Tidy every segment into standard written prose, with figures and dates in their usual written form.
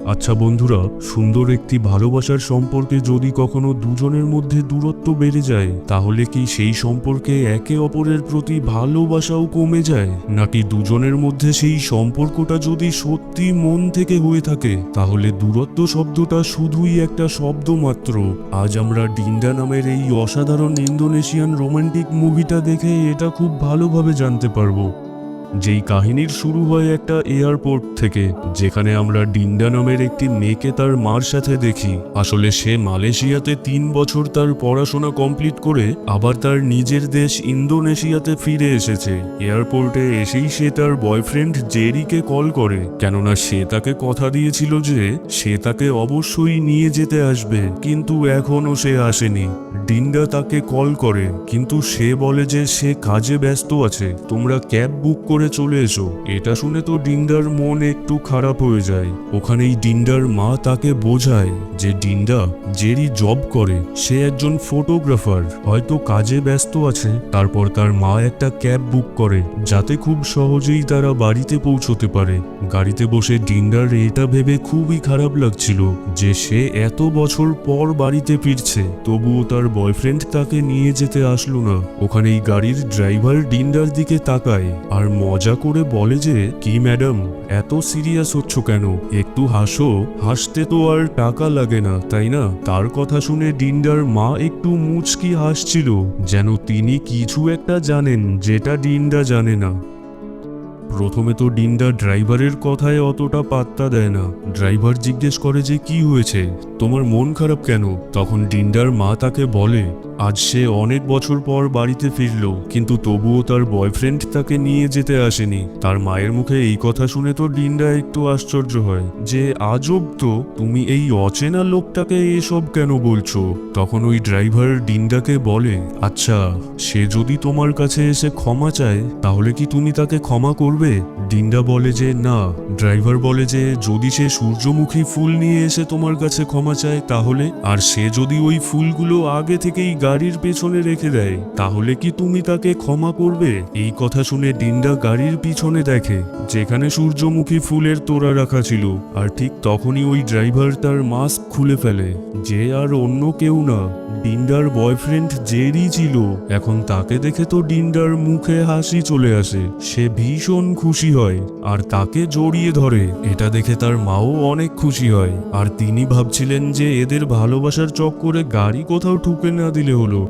আচ্ছা বন্ধুরা, সুন্দর একটি ভালোবাসার সম্পর্কে যদি কখনো দুজনের মধ্যে দূরত্ব বেড়ে যায়, তাহলে কি সেই সম্পর্কে একে অপরের প্রতি ভালোবাসাও কমে যায়, নাকি দুজনের মধ্যে সেই সম্পর্কটা যদি সত্যি মন থেকে হয়ে থাকে, তাহলে দূরত্ব শব্দটা শুধুই একটা শব্দ মাত্র? আজ আমরা ডিন্ডা নামের এই অসাধারণ ইন্দোনেশিয়ান রোমান্টিক মুভিটা দেখে এটা খুব ভালোভাবে জানতে পারবো। যেই কাহিনীর শুরু হয় একটা এয়ারপোর্ট থেকে, যেখানে আমরা ডিন্ডা নামের একটি মেয়েকে তার মার সাথে দেখি। আসলে সে মালয়েশিয়াতে 3 বছর তার পড়াশোনা কমপ্লিট করে আবার তার নিজের দেশ ইন্দোনেশিয়াতে ফিরে এসেছে। এয়ারপোর্টে এসেই সে তার বয়ফ্রেন্ড জেরিকে কল করে, কেননা সে তাকে কথা দিয়েছিল যে সে তাকে অবশ্যই নিয়ে যেতে আসবে, কিন্তু এখনও সে আসেনি। ডিন্ডা তাকে কল করে, কিন্তু সে বলে যে সে কাজে ব্যস্ত আছে, তোমরা ক্যাব বুক করে চলে এসো। এটা শুনে তো ডিন্ডার মন একটু খারাপ হয়ে যায়। ওখানেই ডিন্ডার মা তাকে বোঝায় যে ডিন্ডা, জেরি জব করে, সে একজন ফটোগ্রাফার, হয়তো কাজে ব্যস্ত আছে। তারপর তার মা একটা ক্যাব বুক করে, যাতে খুব সহজেই তারা বাড়িতে পৌঁছতে পারে। গাড়িতে বসে ডিন্ডার এটা ভেবে খুবই খারাপ লাগছিল যে সে এত বছর পর বাড়িতে ফিরছে, তবুও তার বয়ফ্রেন্ড তাকে নিয়ে যেতে আসলো না। ওখানেই গাড়ির ড্রাইভার ডিন্ডার দিকে তাকায় আর মজা করে বলে যে, কি ম্যাডাম, এত সিরিয়াস হচ্ছ কেন? একটু হাসো, হাসতে তো আর টাকা লাগে না, তাই না? তার কথা শুনে ডিন্ডার মা একটু মুচকি হাসছিল, যেন তিনি কিছু একটা জানেন যেটা ডিন্ডা জানে না। প্রথমে তো ডিন্ডা ড্রাইভারের কথায় অতটা পাত্তা দেয় না। ড্রাইভার জিজ্ঞেস করে যে কি হয়েছে, তোমার মন খারাপ কেন? তখন ডিন্ডার মা তাকে বলে আজ সে অনেক বছর পর বাড়িতে ফিরল, কিন্তু তবুও তার বয়ফ্রেন্ড তাকে নিয়ে যেতে আসেনি। তার মায়ের মুখে এই কথা শুনে তো ডিন্ডা একটু আশ্চর্য হয় যে আজব তো, তুমি এই অচেনা লোকটাকে এসব কেন বলছো? তখন ওই ড্রাইভার ডিন্ডাকে বলে, আচ্ছা, সে যদি তোমার কাছে এসে ক্ষমা চায়, তাহলে কি তুমি তাকে ক্ষমা করবে? ডিন্ডা বলে যে না। ড্রাইভার বলে যে যদি সে সূর্যমুখী ফুল নিয়ে এসে তোমার কাছে ক্ষমা চায় তাহলে? আর সে যদি ওই ফুলগুলো আগে থেকেই গাড়ির পেছনে রেখে দেয়, তাহলে কি তুমি তাকে ক্ষমা করবে? এই কথা শুনে ডিন্ডা গাড়ির পিছনে দেখে যেখানে সূর্যমুখী ফুলের তোড়া রাখা ছিল, আর ঠিক তখনই ওই ড্রাইভার তার মাস্ক খুলে ফেলে, যে আর অন্য কেউ না, ডিন্ডার বয়ফ্রেন্ড জেরি ছিল। এখন তাকে দেখে তো ডিন্ডার মুখে হাসি চলে আসে, সে ভীষণ খুশি হয় আর তাকে জড়িয়ে ধরে। এটা দেখে তার মাও অনেক খুশি হয়, আর তিনি ভাবছিলেন যে এদের ভালোবাসার চক্করে গাড়ি কোথাও ঠুকে না দিলে হলো।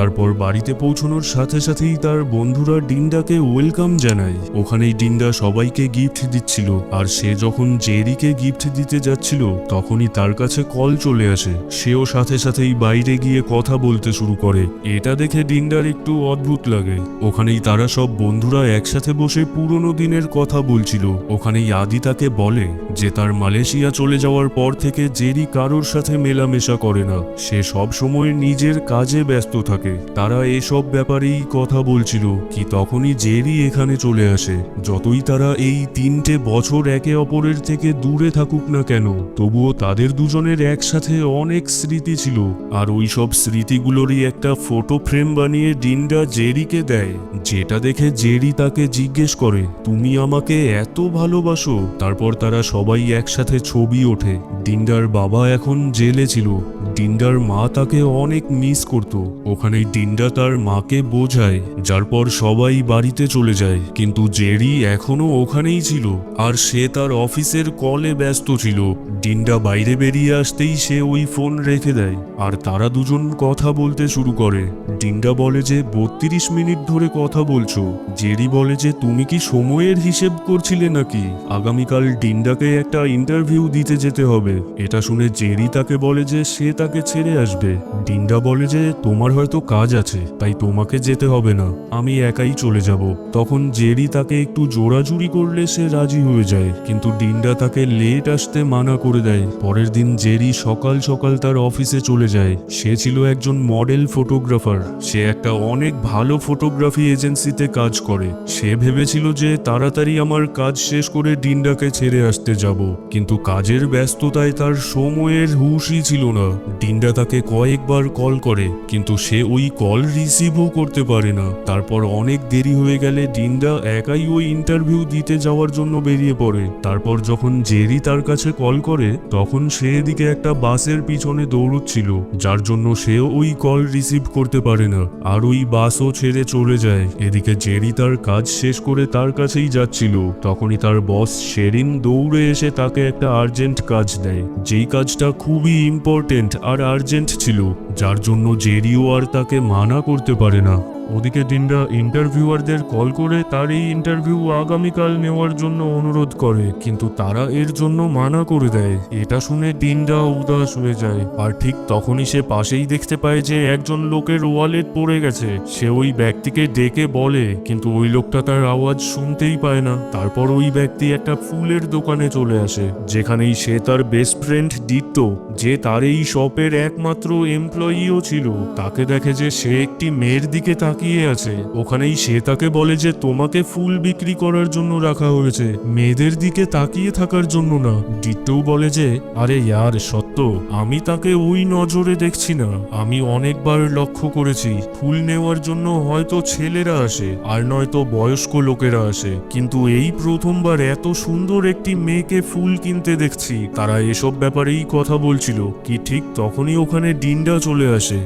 তারপর বাড়িতে পৌঁছানোর সাথে সাথেই তার বন্ধুরা ডিন্ডাকে ওয়েলকাম জানায়। ওখানেই ডিন্ডা সবাইকে গিফট দিচ্ছিল, আর সে যখন জেরিকে গিফট দিতে যাচ্ছিল তখনই তার কাছে কল চলে আসে। সেও সাথে সাথেই বাইরে গিয়ে কথা বলতে শুরু করে। এটা দেখে ডিন্ডার একটু অদ্ভুত লাগে। ওখানেই তারা সব বন্ধুরা একসাথে বসে পুরনো দিনের কথা বলছিল। ওখানেই আদি তাকে বলে যে তার মালয়েশিয়া চলে যাওয়ার পর থেকে জেরি কারোর সাথে মেলামেশা করে না, সে সব সময় নিজের কাজে ব্যস্ত থাকে। তারা এসব ব্যাপারেই কথা বলছিল কি তখনই জেরি এখানে চলে আসে। যতই তারা এই 3টে বছর একে অপরের থেকে দূরে থাকুক না কেন, তবুও তাদের দুজনের একসাথে অনেক স্মৃতি ছিল, আর ওই সব স্মৃতিগুলোরই একটা ফটো ফ্রেম বানিয়ে ডিন্ডা জেরিকে দেয়, যেটা দেখে জেরি তাকে জিজ্ঞেস করে, তুমি আমাকে এত ভালোবাসো? তারপর তারা সবাই একসাথে ছবি ওঠে। ডিন্ডার বাবা এখন জেলে ছিল, ডিন্ডার মা তাকে অনেক মিস করত। ওখানেই ডিন্ডা তার মাকে বোঝায়, যার পর সবাই বাড়িতে চলে যায়, কিন্তু জেরি এখনো ওখানেই ছিল, আর সে তার অফিসের কলে ব্যস্ত ছিল। ডিন্ডা বাইরে বেরিয়ে আসতেই সে ওই ফোন রেখে দেয়, আর তারা দুজন কথা বলতে শুরু করে। ডিন্ডা বলে যে 32 মিনিট ধরে কথা বলছো। জেরি বলে যে তুমি কি সময়ের হিসেব করছিলে নাকি? আগামীকাল ডিন্ডাকে একটা ইন্টারভিউ দিতে যেতে হবে। এটা শুনে জেরি তাকে বলে যে সে তাকে ছেড়ে আসবে। ডিন্ডা বলে যে তোমার হয়তো কাজ আছে, তাই তোমাকে যেতে হবে না, আমি একাই চলে যাব। তখন জেরি তাকে একটু জোরাজুরি করলে সে রাজি হয়ে যায়, কিন্তু ডিন্ডা তাকে লেট আসতে মানা করে দেয়। পরের দিন জেরি সকাল সকাল তার অফিসে চলে যায়। সে ছিল একজন মডেল ফটোগ্রাফার, সে একটা অনেক ভালো ফটোগ্রাফি এজেন্সিতে কাজ করে। সে ভেবেছিল যে তাড়াতাড়ি আমার কাজ শেষ করে ডিন্ডাকে ছেড়ে আসতে যাব, কিন্তু কাজের ব্যস্ততায় তার সময়ের হুঁশই ছিল না। ডিন্ডা তাকে কয়েকবার কল করে, কিন্তু সে ওই কল রিসিভও করতে পারে না। তারপর অনেক দেরি হয়ে গেলে ডিন্ডা একাই ওই ইন্টারভিউ দিতে যাওয়ার জন্য বেরিয়ে পড়ে। তারপর যখন জেরি তার কাছে কল করে, তখন সে এদিকে একটা বাসের পিছনে দৌড়চ্ছিল, যার জন্য সেও ওই কল রিসিভ করতে পারে না, আর ওই বাসও ছেড়ে চলে যায়। এদিকে জেরি তার কাজ শেষ করে তার কাছেই যাচ্ছিল, তখনই তার বস শেরিন দৌড়ে এসে তাকে একটা আর্জেন্ট কাজ দেয়, যেই কাজটা খুবই ইম্পর্টেন্ট আর আর্জেন্ট ছিল, যার জন্য জেরিও আর তাকে মানা করতে পারে না। ওদিকে ডিন্ডা ইন্টারভিউয়ারদের কল করে তার এই ইন্টারভিউ আগামীকাল নেওয়ার জন্য অনুরোধ করে, কিন্তু তারা এর জন্য মানা করে দেয়। এটা শুনে ডিন্ডা উদাস হয়ে যায়, আর ঠিক তখনই সে পাশেই দেখতে পায় যে একজন লোকের ওয়ালেট পড়ে গেছে। সে ওই ব্যক্তিকে ডেকে বলে, কিন্তু ওই লোকটা তার আওয়াজ শুনতেই পায় না। তারপর ওই ব্যক্তি একটা ফুলের দোকানে চলে আসে, যেখানেই সে তার বেস্ট ফ্রেন্ড ডিট্টো, যে তার এই শপের একমাত্র এমপ্লয়িও ছিল, তাকে দেখে যে সে একটি মেয়ের দিকে তাকিয়ে আছে। ওখানেই সে তাকে বলে যে তোমাকে ফুল বিক্রি করার জন্য রাখা হয়েছে, মেয়েদের দিকে তাকিয়ে থাকার জন্য না। ডিট্টোও বলে যে আরে ইয়ার সত্য, আমি তাকে ওই নজরে দেখছি না, আমি অনেকবার লক্ষ্য করেছি ফুল নেওয়ার জন্য হয়তো ছেলেরা আসে আর নয়তো বয়স্ক লোকেরা আসে, কিন্তু এই প্রথমবার এত সুন্দর একটি মেয়েকে ফুল কিনতে দেখছি। তারা এসব ব্যাপারেই কথা বলছিল কি ঠিক তখনই ওখানে ডিন্ডা চলে আসে,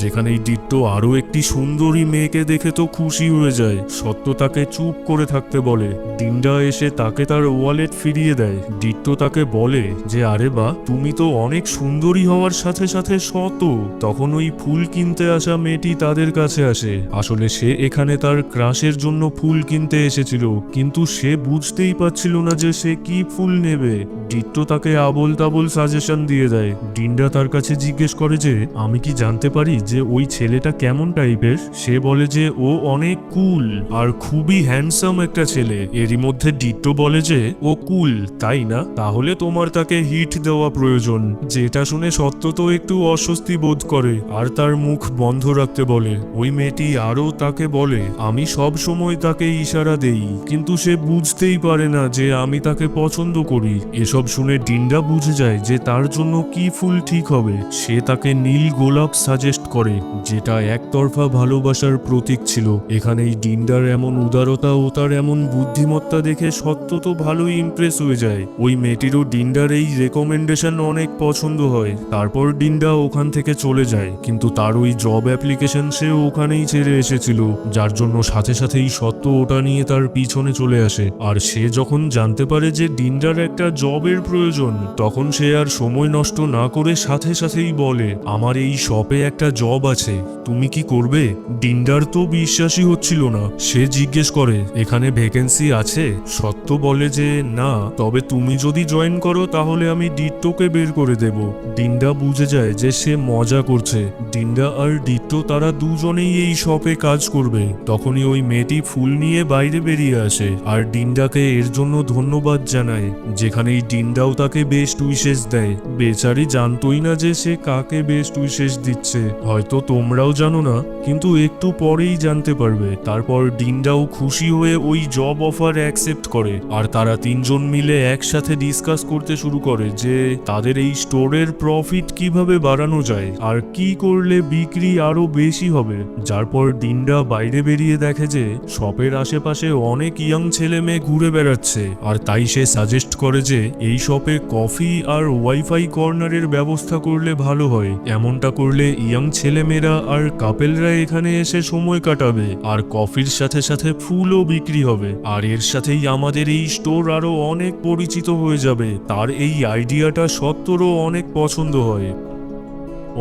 যেখানেই ডিট্টো আরো একটি সুন্দরী মেয়েকে দেখে তো খুশি হয়ে যায়। সত্য তাকে চুপ করে থাকতে বলে। ডিন্ডা এসে তাকে তার ওয়ালেট ফিরিয়ে দেয়। ডিট্টো তাকে বলে যে আরে বা, তুমি তো অনেক সুন্দরী হওয়ার সাথে সাথে সৎ। তখন ওই ফুল কিনতে আসা মেয়েটি তাদের কাছে আসে। আসলে সে এখানে তার ক্রাশের জন্য ফুল কিনতে এসেছিল, কিন্তু সে বুঝতেই পারছিল না যে সে কি ফুল নেবে। ডিট্টো তাকে আবোল তাবোল সাজেশন দিয়ে দেয়। ডিন্ডা তার কাছে জিজ্ঞেস করে যে আমি কি জানতে পারি যে ওই ছেলেটা কেমন টাইপের? সে বলে যে ও অনেক কুল আর খুবই হ্যান্ডসাম একটা ছেলে। এরই মধ্যে ডিট্টো বলে যে ও কুল তাই না, তাহলে তোমার তাকে হিট দেওয়া প্রয়োজন। যেটা শুনে সত্য তো একটু অস্বস্তি বোধ করে আর তার মুখ বন্ধ রাখতে বলে। ওই মেয়েটি আরো তাকে বলে আমি সব সময় তাকে ইশারা দেই, কিন্তু সে বুঝতেই পারে না যে আমি তাকে পছন্দ করি। এসব শুনে ডিন্ডা বুঝে যায় যে তার জন্য কি ফুল ঠিক হবে। সে তাকে নীল গোলাপ সাজেস্ট করে, যেটা একতরফা ভালোবাসার প্রতীক ছিল। এখানেই ডিন্ডার এমন উদারতা ও তার এমন বুদ্ধিমত্তা দেখে সত্য তো ভালোই ইমপ্রেস হয়ে যায়। ওই মেয়েটিরও ডিন্ডার এই রেকমেন্ডেশন অনেক পছন্দ হয়। তারপর ডিন্ডা ওখান থেকে চলে যায়, কিন্তু তার ওই জব অ্যাপ্লিকেশন সে ওখানেই ছেড়ে এসেছিল, যার জন্য সাথে সাথেই সত্য ওটা নিয়ে তার পিছনে চলে আসে। আর সে যখন জানতে পারে যে ডিন্ডার একটা জবের প্রয়োজন, তখন সে আর সময় নষ্ট না করে সাথে সাথেই বলে আমার এই শপে একটা জব আছে, তুমি কি করবে? ডিন্ডার তো বিশ্বাসই হচ্ছিল না। সে জিজ্ঞেস করে এখানে ভ্যাকেন্সি আছে? সত্য বলে যে না, তবে তুমি যদি জয়েন করো তাহলে আমি ডিট্টোকে বের করে দেব। ডিন্ডা বুঝে যায় যে সে মজা করছে। ডিন্ডা আর ডিট্টো তারা দুজনেই এই শপে কাজ করবে। তখনই ওই মেয়েটি ফুল নিয়ে বাইরে বেরিয়ে আসে আর ডিন্ডাকে এর জন্য ধন্যবাদ জানায়, যেখানেই ডিন্ডাও তাকে বেস্ট উইশেস দেয়। বেচারি জানতোই না যে সে কাকে বেস্ট উইশেস দিচ্ছে। হয়তো তোমরাও জানো না, কিন্তু একটু পরেই জানতে পারবে। তারপর ডিন্ডাও খুশি হয়ে ওই জব অফার অ্যাকসেপ্ট করে আর তারা তিনজন মিলে একসাথে ডিসকাস করতে শুরু করে যে তাদের এই স্টোরের প্রফিট কিভাবে বাড়ানো যায় আর কি করলে বিক্রি আরো বেশি হবে। যারপর ডিন্ডা বাইরে বেরিয়ে দেখে যে শপের আশেপাশে অনেক ইয়াং ছেলে মেয়ে ঘুরে বেড়াচ্ছে, আর তাই সে সাজেস্ট করে যে এই শপে কফি আর ওয়াইফাই কর্নারের ব্যবস্থা করলে ভালো হয়। এমনটা করলে ইয়াং ছেলেমেয়েরা আর কাপেলরা এখানে এসে সময় কাটাবে আর কফির সাথে সাথে ফুলও বিক্রি হবে, আর এর সাথেই আমাদের এই স্টোর আরো অনেক পরিচিত হয়ে যাবে। তার এই আইডিয়াটা সত্তরও অনেক পছন্দ হয়।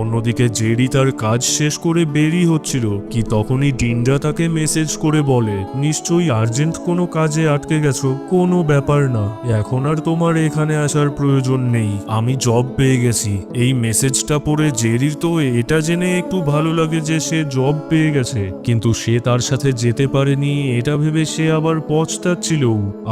অন্যদিকে জেরি তার কাজ শেষ করে বেরিয়ে হচ্ছিল কি তখনই ডিন্ডা তাকে মেসেজ করে বলে নিশ্চয়ই আর্জেন্ট কোনো কাজে আটকে গেছো। কোনো ব্যাপার না, এখন আর তোমার এখানে আসার প্রয়োজন নেই, আমি জব পেয়ে গেছি। এই মেসেজটা পড়ে জেরির তো এটা জেনে একটু ভালো লাগে যে সে জব পেয়ে গেছে, কিন্তু সে তার সাথে যেতে পারেনি এটা ভেবে সে আবার পছতাচ্ছিল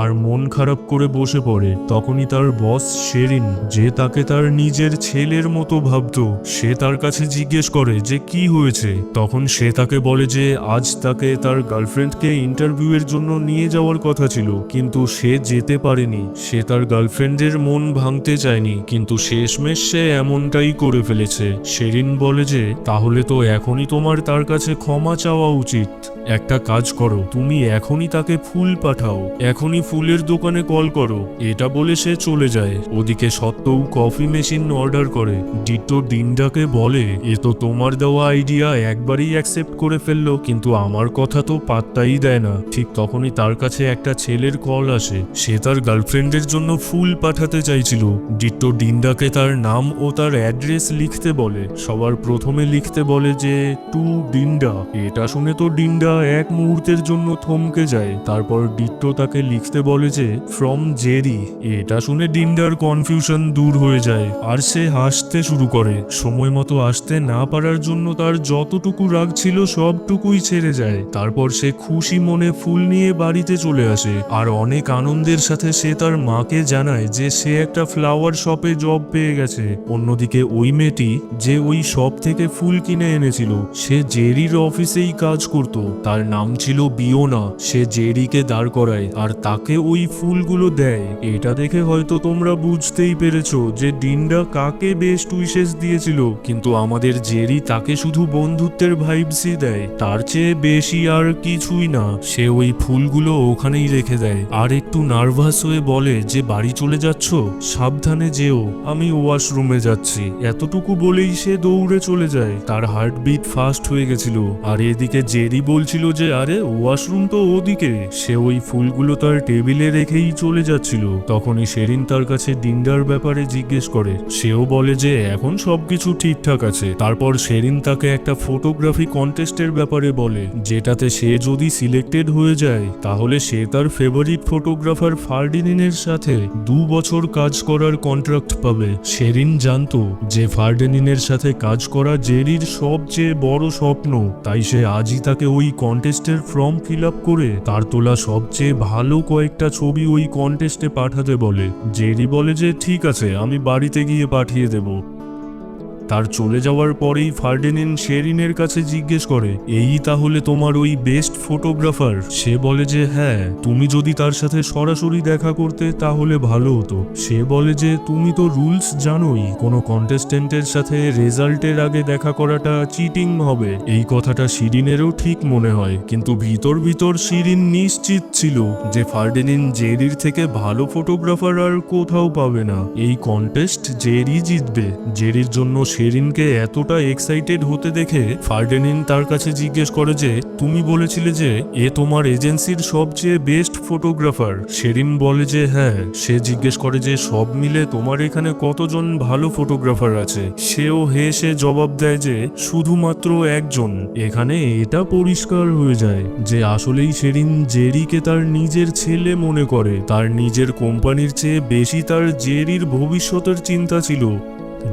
আর মন খারাপ করে বসে পড়ে। তখনই তার বস শেরিন, যে তাকে তার নিজের ছেলের মতো ভাবতো, সে সে তার কাছে জিজ্ঞেস করে যে কি হয়েছে। তখন সে তাকে বলে যে আজ তাকে তার গার্লফ্রেন্ডকে ইন্টারভিউয়ের জন্য নিয়ে যাওয়ার কথা ছিল, কিন্তু সে যেতে পারেনি। সে তার গার্লফ্রেন্ডের মন ভাঙতে চায়নি, কিন্তু শেষমেশ সে এমনটাই করে ফেলেছে। শেরিন বলে যে তাহলে তো এখনই তোমার তার কাছে ক্ষমা চাওয়া উচিত। একটা কাজ করো, তুমি এখনই তাকে ফুল পাঠাও, এখনই ফুলের দোকানে কল করো। এটা বলে সে চলে যায়। ওদিকে সত্ত্বও কফি মেশিন অর্ডার করে। ডিটো ডিন্ডাকে বলে এ তো তোমার দেওয়া আইডিয়া একবারই অ্যাকসেপ্ট করে ফেললো, কিন্তু আমার কথা তো পাত্তাই দেয় না। ঠিক তখনই তার কাছে একটা ছেলের কল আসে। সে তার গার্লফ্রেন্ডের জন্য ফুল পাঠাতে চাইছিল। ডিটো ডিন্ডাকে তার নাম ও তার অ্যাড্রেস লিখতে বলে। সবার প্রথমে লিখতে বলে যে টু ডিন্ডা। এটা শুনে তো ডিন্ডা এক মুহূর্তের জন্য থমকে যায়। তারপর ডিটো তাকে লিখতে বলে যে ফ্রম জেরি। এটা শুনে ডিন্ডার কনফিউশন দূর হয়ে যায় আর সে হাসতে শুরু করে। সময় মতো আসতে না পারার জন্য তার যতটুকু রাগ ছিল সবটুকুই ছেড়ে যায়। তারপর সে খুশি মনে ফুল নিয়ে বাড়িতে চলে আসে আর অনেক আনন্দের সাথে সে তার মাকে জানায় যে সে একটা ফ্লাওয়ার শপে জব পেয়ে গেছে। অন্যদিকে ওই মেয়েটি যে ওই শপ থেকে ফুল কিনে এনেছিল সে জেরির অফিসেই কাজ করত। তার নাম ছিল বিয়োনা। সে জেরিকে দাঁড় করায় আর তাকে ওই ফুলগুলো দেয়। এটা দেখে হয়তো তোমরা বুঝতেই পেরেছো যে ডিন্ডা কাকে বেস্ট উইশেস দিয়েছিল, কিন্তু আমাদের জেরি তাকে শুধু বন্ধুত্বের ভাইবসই দেয়, তার চেয়ে বেশি আর কিছুই না। সে ওই ফুলগুলো ওখানেই রেখে দেয় আর একটু নার্ভাস হয়ে বলে যে বাড়ি চলে যাচ্ছ, সাবধানে যেও, আমি ওয়াশরুমে যাচ্ছি। এতটুকু বলেই সে দৌড়ে চলে যায়। তার হার্টবিট ফাস্ট হয়ে গেছিল আর এদিকে জেরি বলছিল যে আরে ওয়াশরুম তো ওদিকে। সে ওই ফুলগুলো তার টেবিলে রেখেই চলে যাচ্ছিল। তখনই শেরিন তার কাছে ডিন্ডার ব্যাপারে জিজ্ঞেস করে। সেও বলে যে এখন সবকিছু ঠিকঠাক আছে। তারপর শেরিন তাকে একটা ফটোগ্রাফি কন্টেস্টের ব্যাপারে বলে, যেটাতে সে যদি সিলেক্টেড হয়ে যায় তাহলে সে তার ফেভারিট ফটোগ্রাফার ফার্ডিনিনের সাথে 2 বছর কাজ করার কন্ট্রাক্ট পাবে। শেরিন জানতো যে ফার্ডিনিনের সাথে কাজ করা জেরির সবচেয়ে বড় স্বপ্ন, তাই সে আজই তাকে ওই কন্টেস্টের ফর্ম ফিল আপ করে তার তোলা সবচেয়ে ভালো কয়েকটা ছবি ওই কন্টেস্টে পাঠাতে বলে। জেরি বলে যে ঠিক আছে, আমি বাড়িতে গিয়ে পাঠিয়ে দেব। তার চলে যাওয়ার পরেই ফার্ডিনেন্ড শেরিনের কাছে জিজ্ঞেস করে এই তাহলে তোমার ওই বেস্ট ফটোগ্রাফার? সে বলে যে হ্যাঁ, তুমি যদি তার সাথে সরাসরি দেখা করতে তাহলে ভালো হতো। সে বলে যে তুমি তো রুলস জানোই, কোনো কন্টেস্টেন্টের সাথে রেজাল্টের আগে দেখা করাটা চিটিং হবে। এই কথাটা শিরিনেরও ঠিক মনে হয়, কিন্তু ভিতর ভিতর শিরিন নিশ্চিত ছিল যে ফার্ডিনেন্ড জেরির থেকে ভালো ফটোগ্রাফার আর কোথাও পাবে না। এই কন্টেস্ট জেরি জিতবে। জেরির জন্য শেরিনকে এতটা এক্সাইটেড হতে দেখে ফার্ডিনেন্ড তার কাছে জিজ্ঞেস করে যে তুমি বলেছিলে যে এ তোমার এজেন্সির সবচেয়ে বেস্ট ফটোগ্রাফার। শেরিন বলে যে হ্যাঁ। সে জিজ্ঞেস করে যে সব মিলে তোমার এখানে কতজন ভালো ফটোগ্রাফার আছে? সেও হেসে জবাব দেয় যে শুধুমাত্র একজন। এখানে এটা পরিষ্কার হয়ে যায় যে আসলেই শেরিন জেরিকে তার নিজের ছেলে মনে করে। তার নিজের কোম্পানির চেয়ে বেশি তার জেরির ভবিষ্যতের চিন্তা ছিল।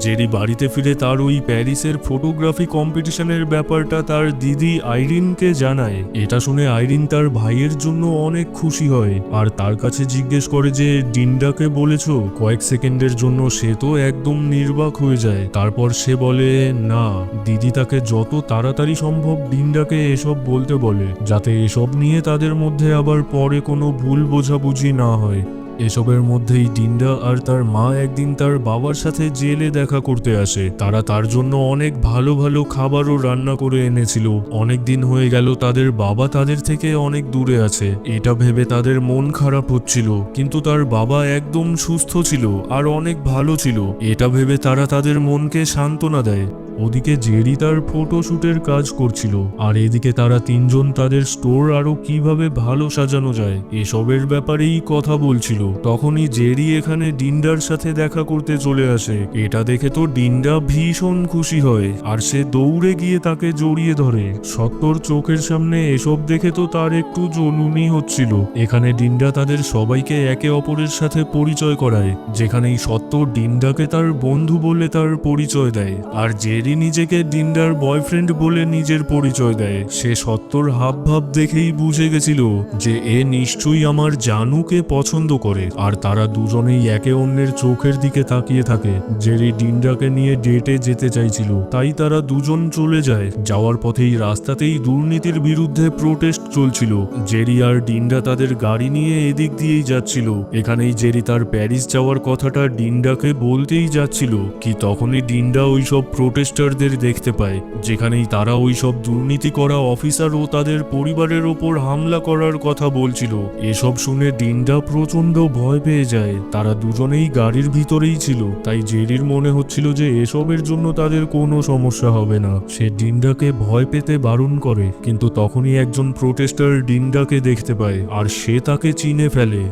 জেরি বাড়িতে ফিরে তার ওই প্যারিসের ফটোগ্রাফি কম্পিটিশনের ব্যাপারটা তার দিদি আইরিনকে জানায়। এটা শুনে আইরিন তার ভাইয়ের জন্য অনেক খুশি হয় আর তার কাছে জিজ্ঞেস করে যে ডিন্ডাকে বলেছো? কয়েক সেকেন্ডের জন্য সে তো একদম নির্বাক হয়ে যায়। তারপর সে বলে না, দিদি তাকে যত তাড়াতাড়ি সম্ভব ডিন্ডাকে এসব বলতে বলে, যাতে এসব নিয়ে তাদের মধ্যে আবার পরে কোনো ভুল বোঝাবুঝি না হয়। এসবের মধ্যেই ডিন্ডা আর তার মা একদিন তার বাবার সাথে জেলে দেখা করতে আসে। তারা তার জন্য অনেক ভালো ভালো খাবারও রান্না করে এনেছিল। অনেক দিন হয়ে গেল তাদের বাবা তাদের থেকে অনেক দূরে আছে। এটা ভেবে তাদের মন খারাপ হচ্ছিল, কিন্তু তার বাবা একদম সুস্থ ছিল আর অনেক ভালো ছিল। এটা ভেবে তারা তাদের মনকে সান্ত্বনা দেয়। ওদিকে জেরি তার ফটোশুটের কাজ করছিল আর এদিকে তারা তিনজন তাদের স্টোর আরো কিভাবে ভালো সাজানো যায় এসবের ব্যাপারেই কথা বলছিল। তখনই জেরি এখানে ডিন্ডার সাথে দেখা করতে চলে আসে। এটা দেখে তো ডিন্ডা ভীষণ খুশি হয় আর সে দৌড়ে গিয়ে তাকে জড়িয়ে ধরে। সত্তর চোখের সামনে এসব দেখে তো তার একটু জলুনি হচ্ছিল। এখানে ডিন্ডা তাদের সবাইকে একে অপরের সাথে পরিচয় করায়, যেখানেই সত্তর ডিন্ডাকে তার বন্ধু বলে তার পরিচয় দেয় আর জেরি জেরি নিজেকে ডিন্ডার বয়ফ্রেন্ড বলে নিজের পরিচয় দেয়। সে সত্তর হাবভাব দেখেই বুঝে গেছিল যে এ নিশ্চয়ই আমার জানুকে পছন্দ করে, আর তারা দুজনেই একে অন্যের চোখের দিকে তাকিয়ে থাকে। জেরি ডিন্ডাকে নিয়ে ডেটে যেতে চাইছিল, তাই তারা দুজন চলে যায়। যাওয়ার পথেই রাস্তাতেই দুর্নীতির বিরুদ্ধে প্রোটেস্ট চলছিল। জেরি আর ডিন্ডা তাদের গাড়ি নিয়ে এদিক দিয়েই যাচ্ছিল। এখানেই জেরি তার প্যারিস যাওয়ার কথাটা ডিন্ডাকে বলতেই যাচ্ছিল কি তখনই ডিন্ডা ওইসব প্রোটেস্টারদের দেখতে পায়, যেখানেই তারা ওইসব দুর্নীতি করা অফিসার ও তাদের পরিবারের ওপর হামলা করার কথা বলছিল। এসব শুনে ডিন্ডা প্রচন্ড ভয় পেয়ে যায়। তারা দুজনেই গাড়ির ভিতরেই ছিল, তাই জেরির মনে হচ্ছিল যে এসবের জন্য তাদের কোনো সমস্যা হবে না। সে ডিন্ডাকে ভয় পেতে বারণ করে, কিন্তু তখনই একজন প্রোটেস্টার ডিন্ডাকে দেখতে পায় আর সে তাকে চিনে ফেলে।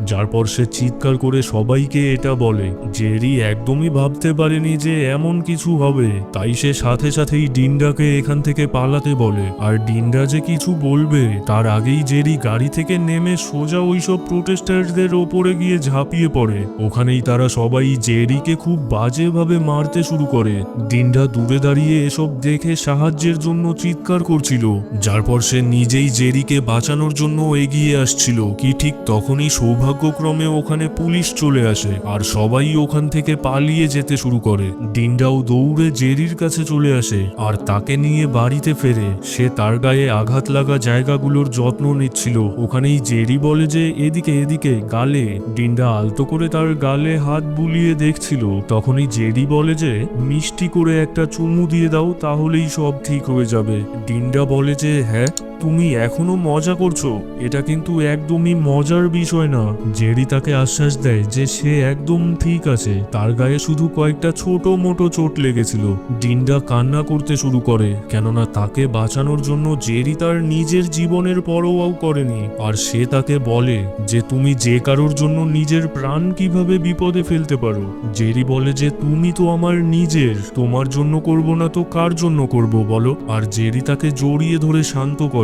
যার পর সে চিৎকার করে সবাইকে এটা বলে। জেরি একদমই ভাবতে পারেনি যে এমন কিছু হবে, তাই সে সাথে সাথেই ডিন্ডাকে এখান থেকে পালাতে বলে। আর ডিন্ডা যে কিছু বলবে তার আগেই জেরি গাড়ি থেকে নেমে সোজা ওইসব প্রোটেস্টারদের ওপরে গিয়ে ঝাঁপিয়ে পড়ে। ওখানেই তারা সবাই জেরিকে খুব বাজেভাবে মারতে শুরু করে। ডিন্ডা দূরে দাঁড়িয়ে এসব দেখে সাহায্যের জন্য চিৎকার করছিল। যার পর সে নিজেই জেরিকে বাঁচানোর জন্য এগিয়ে আসছিল কি ঠিক তখনই সৌভাগ্যক্রমে ওখানে পুলিশ চলে আসে আর সবাই ওখান থেকে পালিয়ে যেতে শুরু করে। ডিন্ডাও দৌড়ে জেরির কাছে চলে আসে আর তাকে নিয়ে বাড়িতে ফেরে। সে তার গায়ে আঘাত লাগা জায়গাগুলোর যত্ন নিচ্ছিল। ওখানেই জেরি বলে যে এদিকে এদিকে গালে। ডিন্ডা আলতো করে তার গালে হাত বুলিয়ে দেখছিল। তখনই জেরি বলে যে মিষ্টি করে একটা চুমু দিয়ে দাও, তাহলেই সব ঠিক হয়ে যাবে। ডিন্ডা বলে যে হ্যাঁ, তুমি এখনো মজা করছো, এটা কিন্তু একদমই মজার বিষয় না। জেরি তাকে আশ্বাস দেয় যে সে একদম ঠিক আছে, তার গায়ে শুধু কয়েকটা ছোট মোটো চোট লেগেছিল। ডিন্ডা কান্না করতে শুরু করে, কেননা তাকে বাঁচানোর জন্য জেরি তার নিজের জীবনের পরোয়াও করেনি। আর সে তাকে বলে যে তুমি যে কারোর জন্য নিজের প্রাণ কিভাবে বিপদে ফেলতে পারো। জেরি বলে যে তুমি তো আমার নিজের, তোমার জন্য করব না তো কার জন্য করব বলো। আর জেরি তাকে জড়িয়ে ধরে শান্ত করে।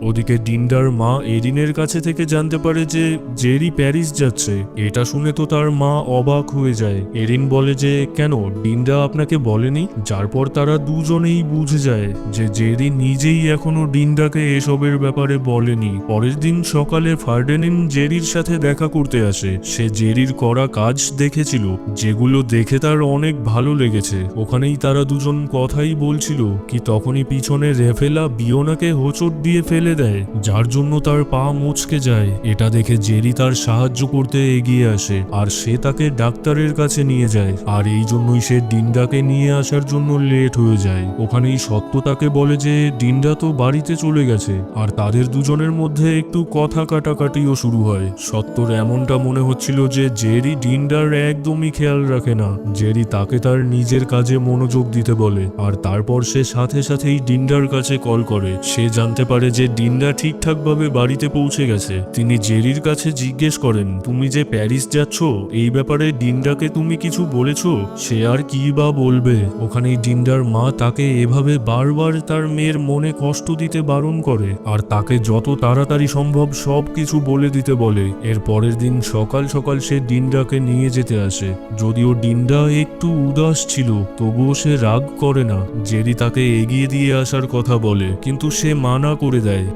ওদিকে ডিন্ডার মা এরিনের কাছে থেকে জানতে পারে যে জেরি প্যারিস যাচ্ছে। এটা শুনে তো তার মা অবাক হয়ে যায়। এরিন বলে যে কেন, ডিন্ডা আপনাকে বলেনি? যার পর তারা দুজনেই বুঝে যায় যে জেরি নিজেই এখনো ডিন্ডাকে এসবের ব্যাপারে বলেনি। পরের দিন সকালে ফার্ডিনেন্ড জেরির সাথে দেখা করতে আসে। সে জেরির করা কাজ দেখেছিল, যেগুলো দেখে তার অনেক ভালো লেগেছে। ওখানেই তারা দুজন কথাই বলছিল কি তখনই পিছনে রেফেলা বিয়োনাকে হোঁচট দিয়ে ফেলে দেয়, যার জন্য তার পা মুচকে যায়। এটা দেখে জেরি তার সাহায্য করতে এগিয়ে আসে আর সে তাকে ডাক্তারের কাছে নিয়ে যায়। আর এই জন্যই সে ডিন্ডাকে নিয়ে আসার জন্য লেট হয়ে যায়। ওখানেই সত্য তাকে বলে যে ডিন্ডা তো বাড়িতে চলে গেছে। আর তাদের দুজনের মধ্যে একটু কথা কাটাকাটিও শুরু হয়। সত্যর এমনটা মনে হচ্ছিল যে জেরি ডিন্ডার একদমই খেয়াল রাখে না। জেরি তাকে তার নিজের কাজে মনোযোগ দিতে বলে আর তারপর সে সাথে সাথেই ডিন্ডার কাছে কল করে। সে জানতে পারে যে ডিন্ডা ঠিকঠাকভাবে বাড়িতে পৌঁছে গেছে। তিনি জেরির কাছে জিজ্ঞেস করেন তুমি যে প্যারিস যাচ্ছ, এই ব্যাপারে ডিন্ডাকে তুমি কিছু বলেছো? সে আর কি বা বলবে। ওখানেই ডিন্ডার মা তাকে এভাবে বারবার তার মেয়ের মনে কষ্ট দিতে বারণ করে আর তাকে যত তাড়াতাড়ি সম্ভব সব কিছু বলে দিতে বলে। এর পরের দিন সকাল সকাল সে ডিন্ডাকে নিয়ে যেতে আসে। যদিও ডিন্ডা একটু উদাস ছিল, তবুও সে রাগ করে না। জেরি তাকে এগিয়ে দিয়ে আসার কথা বলে, কিন্তু সে মানা করে দেয়।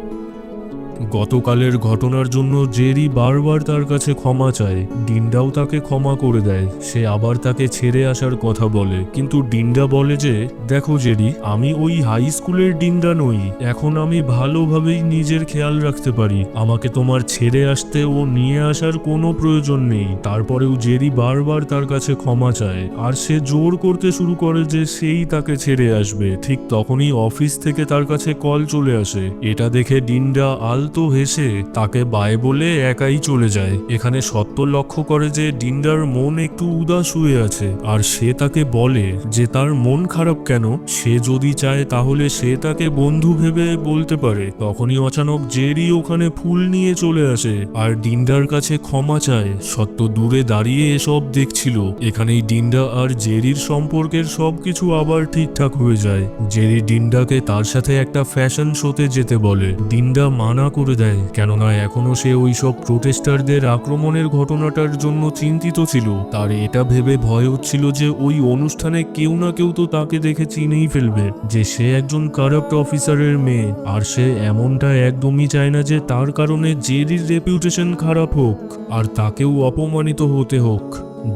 গতকালের ঘটনার জন্য জেরি বারবার তার কাছে ক্ষমা চায়। ডিন্ডাও তাকে ক্ষমা করে দেয়। সে আবার তাকে ছেড়ে আসার কথা বলে, কিন্তু ডিন্ডা বলে যে দেখো জেরি, আমি ওই হাই স্কুলের ডিন্ডা নই। এখন আমি ভালোভাবেই নিজের খেয়াল রাখতে পারি। আমাকে তোমার ছেড়ে আসতে ও নিয়ে আসার কোনো প্রয়োজন নেই। তারপরেও জেরি বারবার তার কাছে ক্ষমা চায় আর সে জোর করতে শুরু করে যে সেই তাকে ছেড়ে আসবে। ঠিক তখনই অফিস থেকে তার কাছে কল চলে আসে। এটা দেখে ডিন্ডা আলতো হেসে তাকে বাই বলে একাই চলে যায়। এখানে সত্য লক্ষ্য করে যে ডিন্ডার মন একটু উদাস হয়ে আছে আর সে তাকে বলে যে তার মন খারাপ কেন, সে যদি চায় তাহলে সে তাকে বন্ধু ভেবে বলতে পারে। তখনই অচানক জেরি ওখানে ফুল নিয়ে চলে আসে আর ডিন্ডার কাছে ক্ষমা চায়। সত্য দূরে দাঁড়িয়ে এসব দেখছিল। এখানেই ডিন্ডা আর জেরির সম্পর্কের সবকিছু আবার ঠিকঠাক হয়ে যায়। জেরি ডিন্ডাকে তার সাথে একটা ফ্যাশন শোতে যেতে বলে। ডিন্ডা মানা করে দেয়, কেননা এখনো সে ওই সব প্রোটেস্টারদের আক্রমণের ঘটনাটার জন্য চিন্তিত ছিল। তার এটা ভেবে ভয় হচ্ছিল যে ওই অনুষ্ঠানে কেউ না কেউ তো তাকে দেখে চিনেই ফেলবে যে সে একজন কারাপ্ট অফিসারের মেয়ে, আর সে এমনটা একদমই চায় না যে তার কারণে জেরির রেপুটেশন খারাপ হোক আর তাকেও অপমানিত হতে হোক।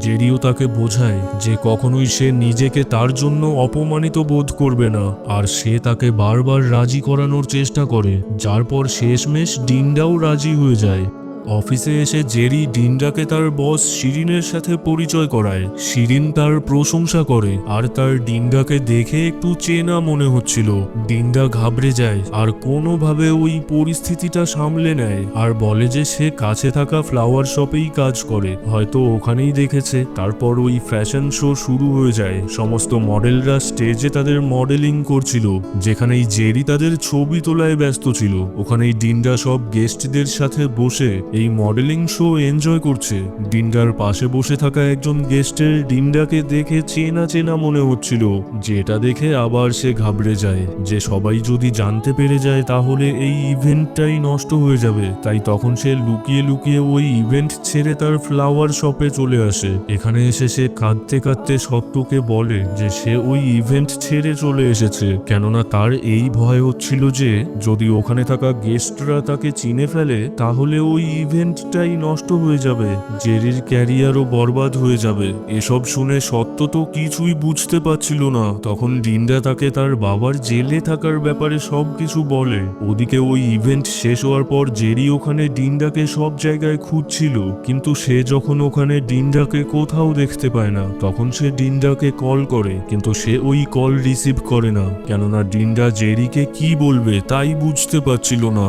জেরিও তাকে বোঝায় যে কখনোই সে নিজেকে তার জন্য অপমানিত বোধ করবে না, আর সে তাকে বারবার রাজি করানোর চেষ্টা করে, যার পর শেষমেশ ডিন্ডাও রাজি হয়ে যায়। অফিসে এসে জেরি ডিন্ডাকে তার বস শিরিনের সাথে পরিচয় করায়। শিরিন তার প্রশংসা করে আর তার ডিন্ডাকে দেখে একটু চেনা মনে হচ্ছিল। ডিন্ডা ঘাবড়ে যায় আর কোনোভাবে ওই পরিস্থিতিটা সামলে নেয় আর বলে যে সে কাছে থাকা ফ্লাওয়ার শপেই কাজ করে, হয়তো ওখানেই দেখেছে। তারপর ওই ফ্যাশন শো শুরু হয়ে যায়। সমস্ত মডেলরা স্টেজে তাদের মডেলিং করছিল, যেখানেই জেরি তাদের ছবি তোলায় ব্যস্ত ছিল। ওখানেই ডিন্ডা সব গেস্টদের সাথে বসে এই মডেলিং শো এনজয় করছে। ডিন্ডার পাশে বসে থাকা একজন গেস্টের ডিন্ডাকে দেখে চেনা চেনা মনে হচ্ছিল, যেটা দেখে আবার সে ঘাবড়ে যায় যে সবাই যদি জানতে পেরে যায় তাহলে এই ইভেন্টটাই নষ্ট হয়ে যাবে। তাই তখন সে লুকিয়ে লুকিয়ে ওই ইভেন্ট ছেড়ে তার ফ্লাওয়ার শপে চলে আসে। এখানে এসে সে কাঁদতে কাঁদতে সত্যকে বলে যে সে ওই ইভেন্ট ছেড়ে চলে এসেছে, কেননা তার এই ভয় হচ্ছিল যে যদি ওখানে থাকা গেস্টরা তাকে চিনে ফেলে তাহলে ওই ইভেন্টটাই নষ্ট হয়ে যাবে, জেরির ক্যারিয়ারও বরবাদ হয়ে যাবে। এসব শুনে সত্য তো কিছুই বুঝতে পারছিল না। তখন ডিন্ডা তাকে তার বাবার জেলে থাকার ব্যাপারে সবকিছু বলে। ওদিকে ওই ইভেন্ট শেষ হওয়ার পর জেরি ওখানে ডিন্ডাকে সব জায়গায় খুঁজছিল, কিন্তু সে যখন ওখানে ডিন্ডাকে কোথাও দেখতে পায় না, তখন সে ডিন্ডাকে কল করে, কিন্তু সে ওই কল রিসিভ করে না, কেননা ডিন্ডা জেরিকে কি বলবে তাই বুঝতে পারছিল না।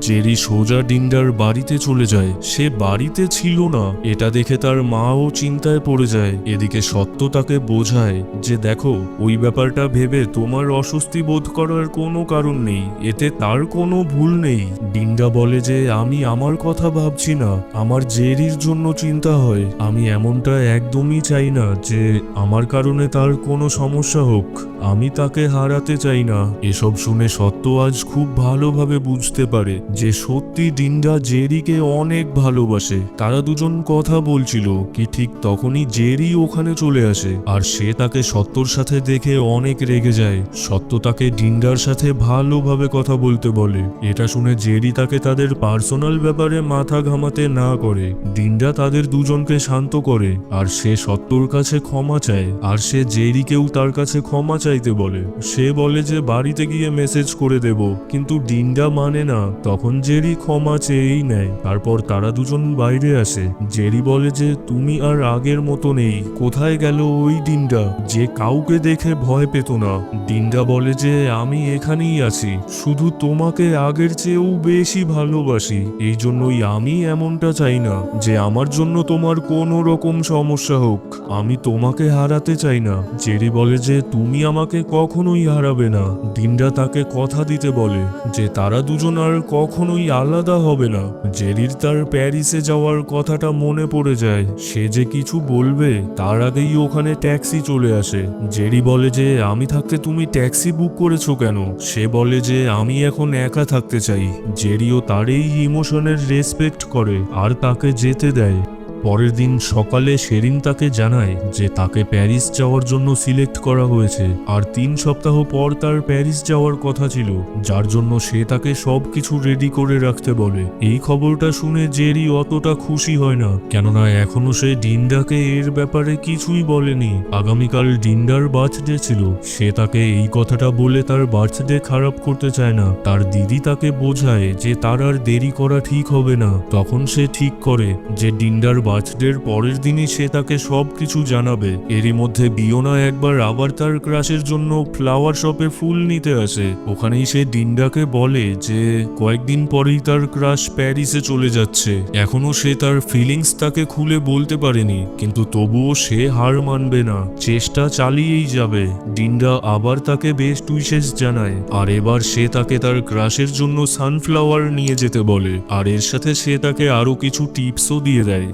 জেরি সোজা ডিন্ডার বাড়িতে চলে যায়। সে বাড়িতে ছিল না, এটা দেখে তার মাও চিন্তায় পড়ে যায়। এদিকে সত্য তাকে বোঝায় যে দেখো, ওই ব্যাপারটা ভেবে তোমার অস্বস্তি বোধ করার কোনো কারণ নেই, এতে তার কোনো ভুল নেই। ডিন্ডা বলে যে আমি আমার কথা ভাবছি না, আমার জেরির জন্য চিন্তা হয়। আমি এমনটা একদমই চাই না যে আমার কারণে তার কোনো সমস্যা হোক, আমি তাকে হারাতে চাই না। এসব শুনে সত্য আজ খুব ভালোভাবে বুঝতে পারে যে সত্যি ডিন্ডা জেরিকে অনেক ভালোবাসে। তারা দুজন কথা বলছিল কি ঠিক তখনই জেরি ওখানে চলে আসে আর সে তাকে সত্যর সাথে দেখে অনেক রেগে যায়। সত্য তাকে ডিন্ডার সাথে ভালোভাবে কথা বলতে বলে। এটা শুনে জেরি তাকে তাদের পার্সোনাল ব্যাপারে মাথা ঘামাতে না করে। ডিন্ডা তাদের দুজনকে শান্ত করে আর সে সত্যর কাছে ক্ষমা চায়, আর সে জেরিকেও তার কাছে ক্ষমা চাইতে বলে। সে বলে যে বাড়িতে গিয়ে মেসেজ করে দেব, কিন্তু ডিন্ডা মানে না। তখন জেরি ক্ষমা চেয়েই নেয়। তারপর তারা দুজন বাইরে আসে। জেরি বলে যে তুমি আর আগের মতো নেই, কোথায় গেল ওই ডিন্ডা যে কাউকে দেখে ভয় পেত না। ডিন্ডা বলে যে আমি এখানেই আছি, শুধু তোমাকে আগের চেয়েও বেশি ভালোবাসি, এই জন্যই আমি এমনটা চাই না যে আমার জন্য তোমার কোনো রকম সমস্যা হোক, আমি তোমাকে হারাতে চাই না। জেরি বলে যে তুমি আমাকে কখনোই হারাবে না। ডিন্ডা তাকে কথা দিতে বলে যে তারা দুজন আর কখনোই আলাদা হবে না। জেরির তার প্যারিসে যাওয়ার কথাটা মনে পড়ে যায়। সে যে কিছু বলবে তার আগেই ওখানে ট্যাক্সি চলে আসে। জেরি বলে যে আমি থাকতে তুমি ট্যাক্সি বুক করেছো কেন? সে বলে যে আমি এখন একা থাকতে চাই। জেরিও তার এই ইমোশনের রেসপেক্ট করে আর তাকে যেতে দেয়। পরের দিন সকালে শেরিন তাকে জানায় যে তাকে প্যারিস যাওয়ার জন্য সিলেক্ট করা হয়েছে, আর 3 সপ্তাহ পর তার প্যারিস যাওয়ার কথা ছিল, যার জন্য সে তাকে সবকিছু রেডি করে রাখতে বলে। এই খবরটা শুনে জেরি অতটা খুশি হয় না, কেননা এখনো সে ডিন্ডাকে এর ব্যাপারে কিছুই বলেনি। আগামীকাল ডিন্ডার বার্থডে ছিল, সে তাকে এই কথাটা বলে তার বার্থডে খারাপ করতে চায় না। তার দিদি তাকে বোঝায় যে তার আর দেরি করা ঠিক হবে না। তখন সে ঠিক করে যে ডিন্ডার বার্থডের পরের দিনই সে তাকে সবকিছু জানাবে। এরই মধ্যে বিয়োনা একবার আবার তার ক্রাশের জন্য ফ্লাওয়ার শপে ফুল নিতে আসে। ওখানেই সে ডিন্ডাকে বলে যে কয়েকদিন পরেই তার ক্রাশ প্যারিসে চলে যাচ্ছে। এখনো সে তার ফিলিংস তাকে খুলে বলতে পারেনি, কিন্তু তবুও সে হার মানবে না, চেষ্টা চালিয়েই যাবে। ডিন্ডা আবার তাকে বেস্ট উইশেস জানায়, আর এবার সে তাকে তার ক্রাশের জন্য সানফ্লাওয়ার নিয়ে যেতে বলে, আর এর সাথে সে তাকে আরো কিছু টিপসও দিয়ে দেয়।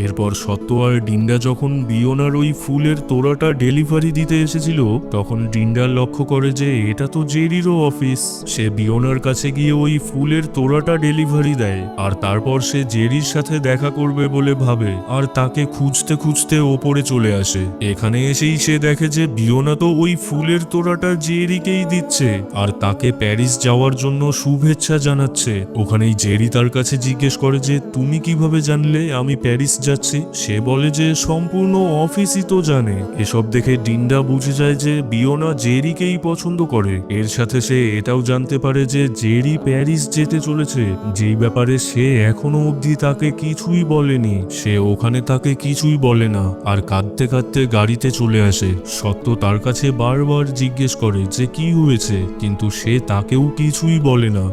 এরপর সত্য আর ডিন্ডা যখন বিয়োনার ওই ফুলের তোড়াটা ডেলিভারি দিতে এসেছিল, তখন ডিন্ডা লক্ষ্য করে যে এটা তো জেরিরও অফিস। সে বিয়োনার কাছে গিয়ে ওই ফুলের তোড়াটা ডেলিভারি দেয়, আর তারপর সে জেরির সাথে দেখা করবে বলে ভাবে, আর তাকে খুঁজতে খুঁজতে ওপরে চলে আসে। এখানে এসেই সে দেখে যে বিয়োনা তো ওই ফুলের তোড়াটা জেরিকেই দিচ্ছে, আর তাকে প্যারিস যাওয়ার জন্য শুভেচ্ছা জানাচ্ছে। ওখানেই জেরি তার কাছে জিজ্ঞেস করে যে তুমি কিভাবে জানলে আমি প্যারিস যাচ্ছি? সে বলে যে সম্পূর্ণ অফিসই তো জানে। এসব দেখে ডিন্ডা বুঝে যায় যে বিয়োনা জেরিকেই পছন্দ করে। এর সাথে সে এটাও জানতে পারে যে জেরি প্যারিস যেতে চলেছে, যেই ব্যাপারে সে এখনো অবধি তাকে কিছুই বলেনি। সে ওখানে তাকে কিছুই বলে না, আর কাঁদতে কাঁদতে গাড়িতে চলে আসে। সত্য তার কাছে বারবার জিজ্ঞেস করে যে কি হয়েছে, কিন্তু সে তাকেও কিছুই বলে না।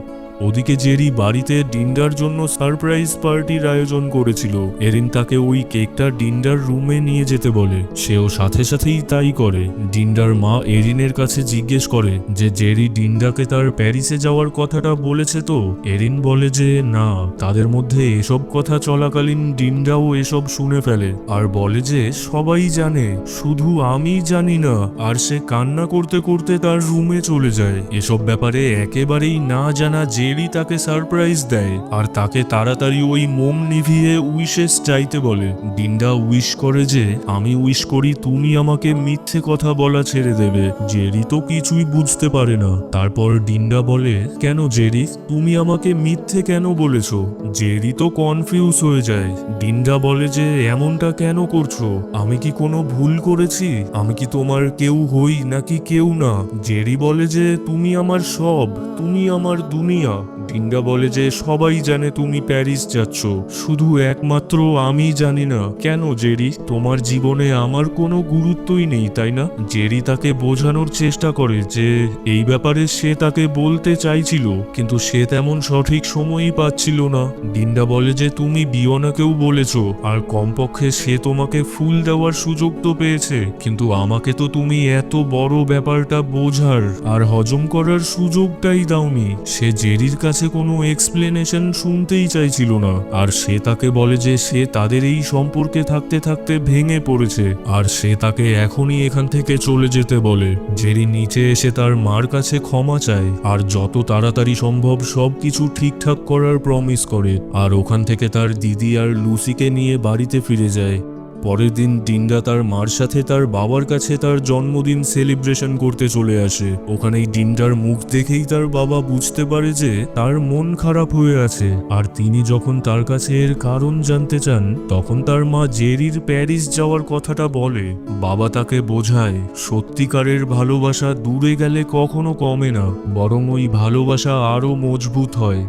ওদিকে জেরি বাড়িতে ডিন্ডার জন্য সারপ্রাইজ পার্টির আয়োজন করেছিল। এরিন তাকে ওই কেকটা ডিন্ডার রুমে নিয়ে যেতে বলে, সেও সাথে সাথেই তাই করে। ডিন্ডার মা এরিনের কাছে জিজ্ঞেস করে যে জেরি ডিন্ডাকে তার প্যারিসে যাওয়ার কথাটা বলেছে তো? এরিন বলে যে না, তাদের মধ্যে এসব কথা চলাকালীন ডিন্ডাও এসব শুনে ফেলে, আর বলে যে সবাই জানে, শুধু আমি জানি না। আর সে কান্না করতে করতে তার রুমে চলে যায়। এসব ব্যাপারে একেবারেই না জানা জেরি তাকে সারপ্রাইজ দেয়, আর তাকে তাড়াতাড়ি ওই মোম নিভিয়ে উইশেস চাইতে বলে। ডিন্ডা উইশ করে যে আমি উইশ করি তুমি আমাকে মিথ্যে কথা বলা ছেড়ে দেবে। জেরি তো কিছুই বুঝতে পারে না। তারপর ডিন্ডা বলে, কেন জেরি, তুমি আমাকে মিথ্যে কেন বলেছো? জেরি তো কনফিউজ হয়ে যায়। ডিন্ডা বলে যে এমনটা কেন করছো? আমি কি কোনো ভুল করেছি? আমি কি তোমার কেউ হই নাকি কেউ না? জেরি বলে যে তুমি আমার সব, তুমি আমার দুনিয়া। ডিন্ডা বলে যে সবাই জানে তুমি প্যারিস যাচ্ছ, শুধু একমাত্র আমি জানি না। কেন জেরি, তোমার জীবনে আমার কোনো গুরুত্বই নেই তাই না? জেরি তাকে বোঝানোর চেষ্টা করে যে এই ব্যাপারে সে তাকে বলতে চাইছিল, কিন্তু সে তেমন সঠিক সময়ই পাচ্ছিল না। ডিন্ডা বলে যে তুমি বিয়োনাকেও বলেছো, আর কমপক্ষে সে তোমাকে ফুল দেওয়ার সুযোগ তো পেয়েছে, কিন্তু আমাকে তো তুমি এত বড় ব্যাপারটা বোঝার আর হজম করার সুযোগটাই দাওনি। সে জেরির কাছে কোনো এক্সপ্লেনেশন শুনতেই চাইছিল না, আর সে তাকে বলে যে সে তাদের এই সম্পর্কে থাকতে থাকতে ভেঙে পড়েছে, আর সে তাকে এখনই এখান থেকে চলে যেতে বলে। জেরি নিচে এসে তার মার কাছে ক্ষমা চায়, আর যত তাড়াতাড়ি সম্ভব সবকিছু ঠিকঠাক করার প্রমিস করে, আর ওখান থেকে তার দিদি আর লুসিকে নিয়ে বাড়িতে ফিরে যায়। পরের দিন ডিন্ডা তার মার সাথে তার বাবার কাছে তার জন্মদিন সেলিব্রেশন করতে চলে আসে। ওখানেই ডিন্ডার মুখ দেখেই তার বাবা বুঝতে পারে যে তার মন খারাপ হয়ে আছে, আর তিনি যখন তার কাছে এর কারণ জানতে চান, তখন তার মা জেরির প্যারিস যাওয়ার কথাটা বলে। বাবা তাকে বোঝায় সত্যিকারের ভালোবাসা দূরে গেলে কখনো কমে না, বরং ওই ভালোবাসা আরো মজবুত হয়।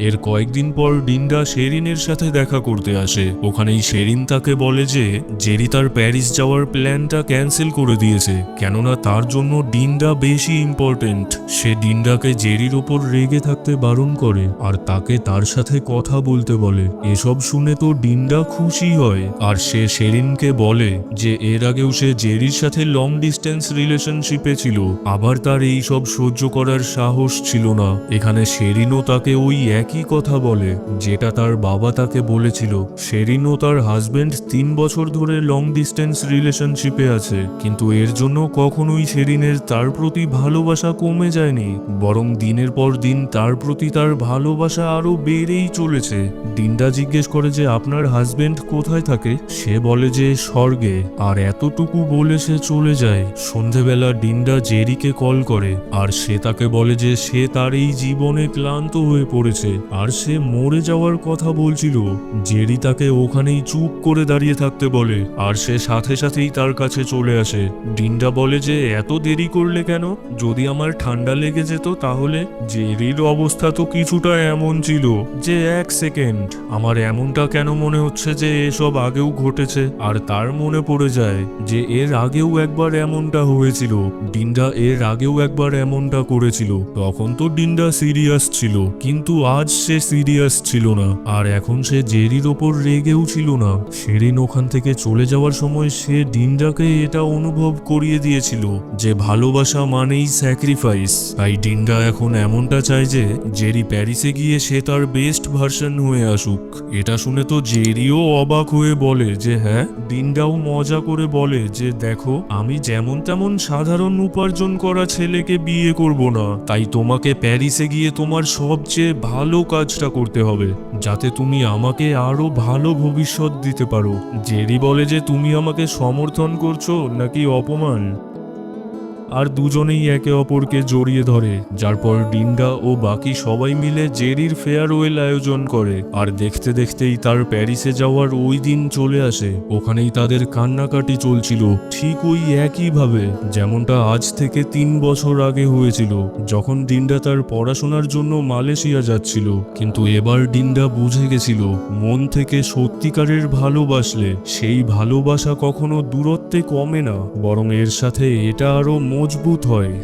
এর কয়েকদিন পর ডিন্ডা শেরিনের সাথে দেখা করতে আসে। ওখানেই শেরিন তাকে বলে যে জেরি তার প্যারিস যাওয়ার প্ল্যানটা ক্যান্সেল করে দিয়েছে, কেননা তার জন্য ডিন্ডা বেশি ইম্পর্টেন্ট। সে ডিন্ডাকে জেরির ওপর রেগে থাকতে বারণ করে, আর তাকে তার সাথে কথা বলতে বলে। এসব শুনে তো ডিন্ডা খুশি হয়, আর সে শেরিনকে বলে যে এর আগেও সে জেরির সাথে লং ডিস্টেন্স রিলেশনশিপে ছিল, আবার তার এই সব সহ্য করার সাহস ছিল না। এখানে শেরিনও তাকে ওই একই কথা বলে যেটা তার বাবা তাকে বলেছিল। শেরিন ও তার হাজবেন্ড 3 বছর ধরে লং ডিস্টেন্স রিলেশনশিপে আছে, কিন্তু এর জন্য কখনোই শেরিনের তার প্রতি ভালোবাসা কমে যায়নি, বরং দিনের পর দিন তার প্রতি তার ভালোবাসা আরো বেড়েই চলেছে। ডিন্ডা জিজ্ঞেস করে যে আপনার হাজবেন্ড কোথায় থাকে? সে বলে যে স্বর্গে, আর এতটুকু বলে সে চলে যায়। সন্ধেবেলা ডিন্ডা জেরিকে কল করে, আর সে তাকে বলে যে সে তার এই জীবনে ক্লান্ত হয়ে পড়েছে, আর সে মরে যাওয়ার কথা বলছিল। জেরি তাকে ওখানেই চুপ করে দাঁড়িয়ে থাকতে বলে, আর সে সাথে সাথেই তার কাছে চলে আসে। ডিন্ডা বলে যে এত দেরি করলে কেন? যদি আমার ঠান্ডা লেগে যেত তাহলে? জেরির অবস্থা তো কিছুটা এমন ছিল যে 1 সেকেন্ড, আমার এমনটা কেন মনে হচ্ছে যে এসব আগেও ঘটেছে। আর তার মনে পড়ে যায় যে এর আগেও একবার এমনটা হয়েছিল, ডিন্ডা এর আগেও একবার এমনটা করেছিল। তখন তো ডিন্ডা সিরিয়াস ছিল, কিন্তু আজ আজ সে সিরিয়াস ছিল না, আর এখন সে জেরির ওপর রেগেও ছিল না। সেরিন ওখান থেকে চলে যাওয়ার সময় সে ডিন্ডাকে এটা অনুভব করিয়ে দিয়েছিল যে ভালোবাসা মানেই স্যাক্রিফাইস। তাই ডিন্ডা এখন এমনটা চায় যে জেরি প্যারিসে গিয়ে সে তার বেস্ট ভার্সন হয়ে আসুক। এটা শুনে তো জেরিও অবাক হয়ে বলে যে হ্যাঁ। ডিন্ডাও মজা করে বলে যে দেখো, আমি যেমন তেমন সাধারণ উপার্জন করা ছেলেকে বিয়ে করব না, তাই তোমাকে প্যারিসে গিয়ে তোমার সবচেয়ে ভালো কাজটা করতে হবে, যাতে তুমি আমাকে আরো ভালো ভবিষ্যৎ দিতে পারো। জেরি বলে যে তুমি আমাকে সমর্থন করছো নাকি অপমান? আর দুজনেই একে অপরকে জড়িয়ে ধরে, যারপর ডিন্ডা ও বাকি সবাই মিলে জেরির ফেয়ারওয়েল আয়োজন করে। আর দেখতে দেখতেই তার প্যারিসে যাওয়ার ওই দিন চলে আসে। ওখানেই তাদের কান্নাকাটি চলছিল, ঠিক ওই একইভাবে যেমনটা আজ থেকে 3 বছর আগে হয়েছিল, যখন ডিন্ডা তার পড়াশোনার জন্য মালয়েশিয়া যাচ্ছিল। কিন্তু এবার ডিন্ডা বুঝে গেছিল, মন থেকে সত্যিকারের ভালোবাসলে সেই ভালোবাসা কখনো দূরত্বে কমে না, বরং এর সাথে এটা আরো মজবুত হয়।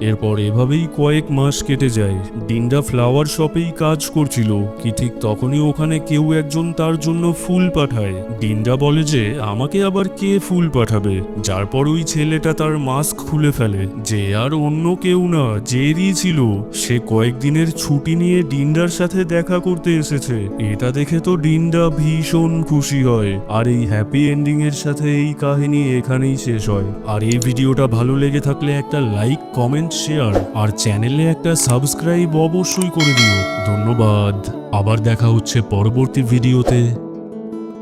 এরপর এভাবেই কয়েক মাস কেটে যায়। ডিন্ডা ফ্লাওয়ার শপেই কাজ করছিল, কি ঠিক তখনই ওখানে কেউ একজন তার জন্য ফুল পাঠায়। ডিন্ডা বলে যে আমাকে আবার কে ফুল পাঠাবে, যারপর ওই ছেলেটা তার মাস্ক খুলে ফেলে, যে আর অন্য কেউ না, জেরি ছিল। সে কয়েকদিনের ছুটি নিয়ে ডিন্ডার সাথে দেখা করতে এসেছে। এটা দেখে তো ডিন্ডা ভীষণ খুশি হয়। আর এই হ্যাপি এন্ডিং এর সাথে এই কাহিনী এখানেই শেষ হয়। আর এই ভিডিওটা ভালো লেগে থাকলে একটা লাইক, কমেন্ট, শেয়ার আর চ্যানেলে একটা সাবস্ক্রাইব অবশ্যই করে দিও। ধন্যবাদ। আবার দেখা হচ্ছে পরবর্তী ভিডিওতে।